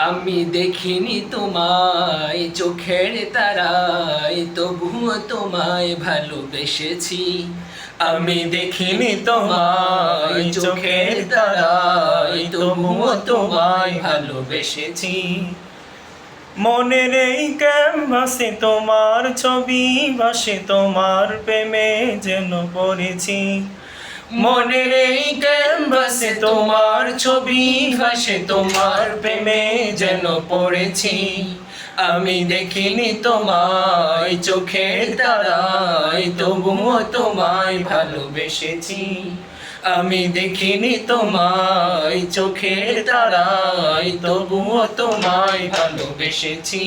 আমি দেখিনি তোমায় চোখের তারায়, তবুও তোমায় ভালোবেসেছি। আমি দেখিনি তোমায় চোখের তারায়, তবুও তোমায় ভালোবেসেছি। মনের এই ক্যানভাসে তোমার ছবি ভাসে, তোমার প্রেমে যেন পড়েছি। মনের এই ক্যানভাসে তোমার ছবি ভাসে, তোমার প্রেমে যেন পড়েছি। আমি দেখিনি তোমায় চোখের তারায়, তবুও তোমায় ভালোবেসেছি। আমি দেখিনি তোমায় চোখের তারায়, তবুও তোমায় ভালোবেসেছি।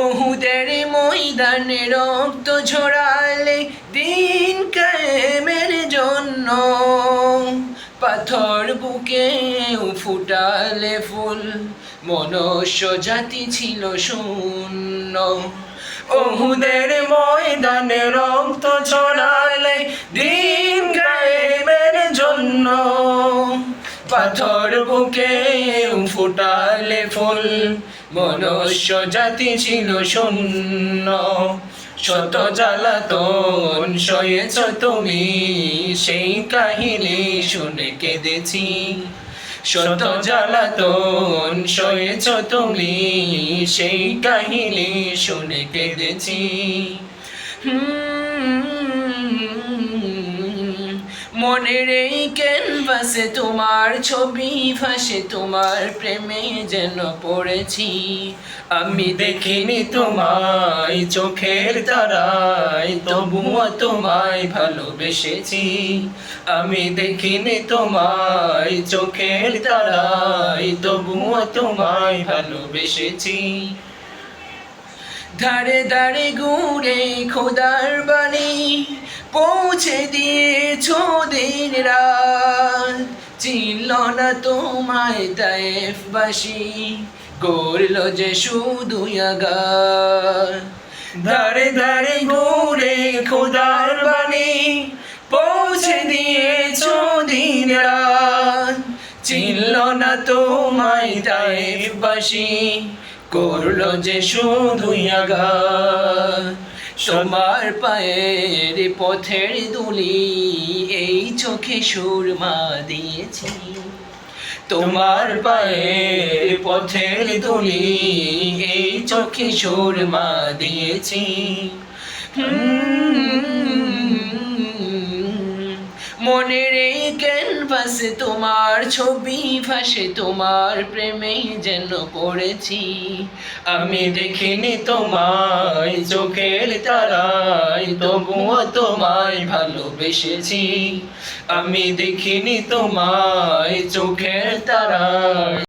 উহুদের ময়দানে রক্ত ঝরালে দিন কায়েমের জন্য, পাথর বুকে ফুটালে ফুল, মনুষ্য জাতি ছিল শূন্য। উহুদের ময়দানে রক্ত ঝরালে দিন কায়েমের জন্য, পাথর বুকে ফুটালে ফুল, মনুষ্য জাতি ছিল শূন্য। শত জ্বালাতন সয়েছ তুমি, সেই কাহিনী শুনে কেঁদেছি। শত জ্বালাতন সয়েছ তুমি, সেই কাহিনী শুনে কেঁদেছি। মনের এই ক্যানভাসে তোমার ছবি ভাসে, তোমার প্রেমে যেন পড়েছি। আমি দেখিনি তোমায় চোখের তারায়, তবুও তোমায় ভালোবেসেছি। আমি দেখিনি তোমায় চোখের তারায়, তবুও তোমায় ভালোবেসেছি। ধারে ধারে ঘুরে খোদার বাণী পৌঁছে দিয়েছ দিন রাত, চিনল না তোমায় তায়েফবাসী, করল যে শুধু আঘাত। ধারে ধারে ঘুরে খোদার বাণী পৌঁছে দিয়েছ দিন রাত, চিনল না তোমায় তায়েফবাসী, করলো যে শুধুই আঘাত। তোমার পায়ের পথের ধুলি এই চোখে সুরমা দিয়েছি। তোমার পায়ের পথের ধুলি এই চোখে সুরমা দিয়েছি। মনের এই ক্যানভাসে তোমার ছবি ভাসে, তোমার প্রেমে যেন পড়েছি। আমি দেখিনি তোমায় চোখের তারায়, তবুও তোমায় ভালোবেসেছি। আমি দেখিনি তোমায় চোখের তারায়।